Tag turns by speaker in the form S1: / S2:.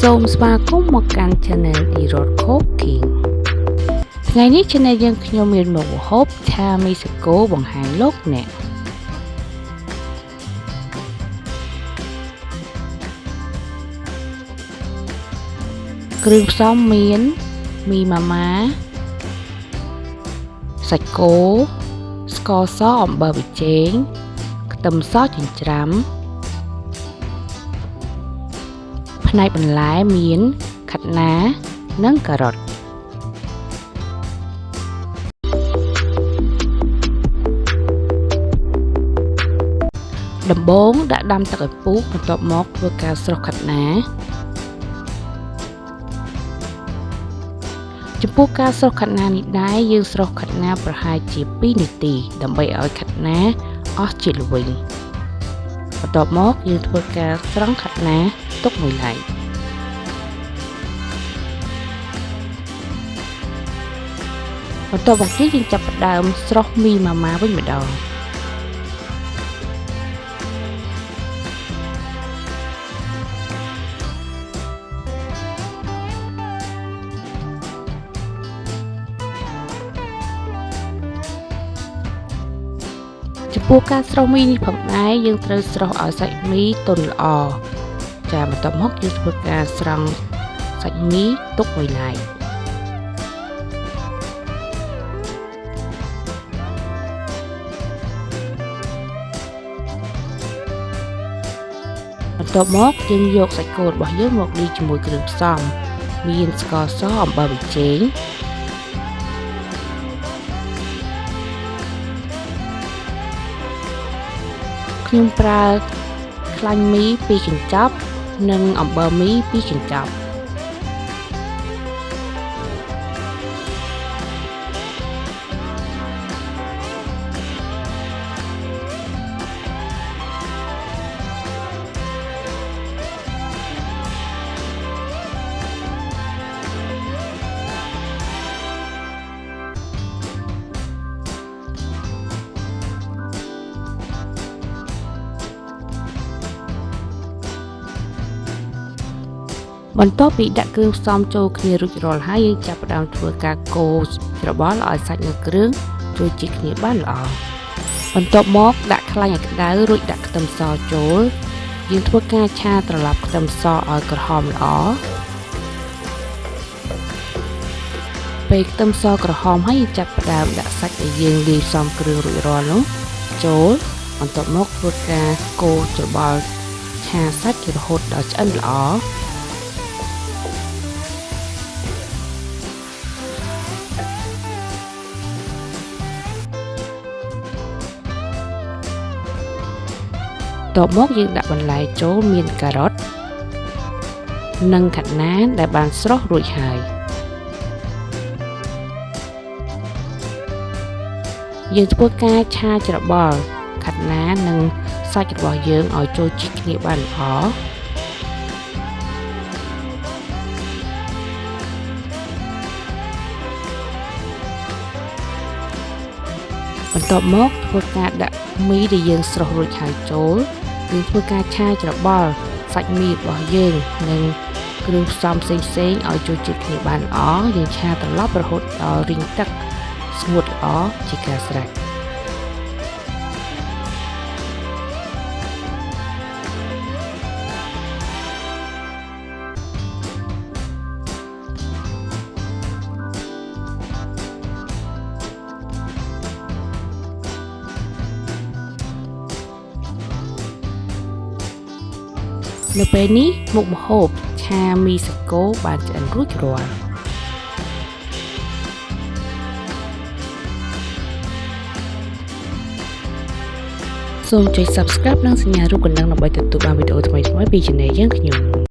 S1: សូមស្វាគមន៍មកកាន់ channel Dyroth Cooking ថ្ងៃនេះ channel យើងខ្ញុំមានមុខម្ហូបឆាមីសាកូបង្ហាញលោកអ្នកគ្រឿងផ្សំមានមីម៉ាម៉ាសាច់គោស្ករសអំបិលប៊ីចេងខ្ទឹមសចិញ្ច្រាំផ្នែកបន្លែមានខាត់ណានិងការ៉ុតដំបូងដាក់ដាំទឹកឲ្យពុះបន្ទាប់មកធ្វើការស្រុះខាត់ណាចំពោះការស្រុះខាត់ណានេះដែរយើងស្រុះខាត់ណាប្រហែលជា2នាទីដើម្បីឲ្យខាត់ណាអស់ជាតិល្វីងបន្ទាប់មកយើងធ្វើការស្រង់ខាត់ណាទុកមួយឡែកបន្ទាប់មកទៀតយើងចាប់ផ្ដើមស្រុះមីម៉ាម៉ាវិញម្ដងចំពោះការស្រុះមីនេះផងដែរយើងត្រូវស្រុះឲ្យសាច់មីទន់ល្អចាបន្ទាប់មកយើងធ្វើការស្រង់សាច់មីទុកមួយឡែកបន្ទាប់មកយើងយកសាច់គោរបស់យើងមកលាយជាមួយគ្រឿងផ្សំមានស្ករសអំបិលប៊ីចេងខ្ញុំប្រើខ្លាញ់មី2កញ្ចប់និងអំបិលមី2កញ្ចប់បន្ទាប់ពីដាក់គ្រឿងផ្សំចូលគ្នារួចរាល់ហើយយើងចាប់ផ្ដើមធ្វើការកូរច្របល់ឲ្យសាច់និងគ្រឿងចូលជាតិគ្នាបានល្អបន្ទាប់មកដាក់ខ្លាញ់ឲ្យក្តៅរួចដាក់ខ្ទឹមសចូលយើងធ្វើការឆាត្រឡប់ខ្ទឹមសឲ្យក្រហមល្អពេលខ្ទឹមសក្រហមហើយយើងចាប់ផ្ដើមដាក់សាច់ដែលយើងលាយផ្សំគ្រឿងរួចរាល់នោះចូលបន្ទាប់មកធ្វើការកូរច្របល់ឆាសាច់រហូតដល់ឆ្អិនល្អបន្ទាប់មកយើងដាក់បន្លែចូលមានការ៉ុតនិងខាត់ណាដែលបានស្រុះរួចហើយយើងធ្វើការឆាច្របល់ខាត់ណានិងសាច់របស់យើងឲ្យចូលជាតិគ្នាបានល្អបន្ទាប់មកធ្វើការដាក់មីដែលយើងស្រុះរួចហើយចូលយើងធ្វើការឆាច្របល់សាច់មីរបស់យើងនិងគ្រឿងផ្សំផ្សេងៗឲ្យចូលជាតិគ្នាបានល្អយើងឆាត្រឡប់រហូតដល់រីងទឹកស្ងួតល្អជាការស្រេចនៅពេលនេះមុខម្ហូបឆាមីសាកូបានឆ្អិនរួចរាល់សូមចុច Subscribe និងសញ្ញារូបកណ្ដឹងដើម្បីទទួលបានវីដេអូថ្មីៗពី Channel យើងខ្ញុំ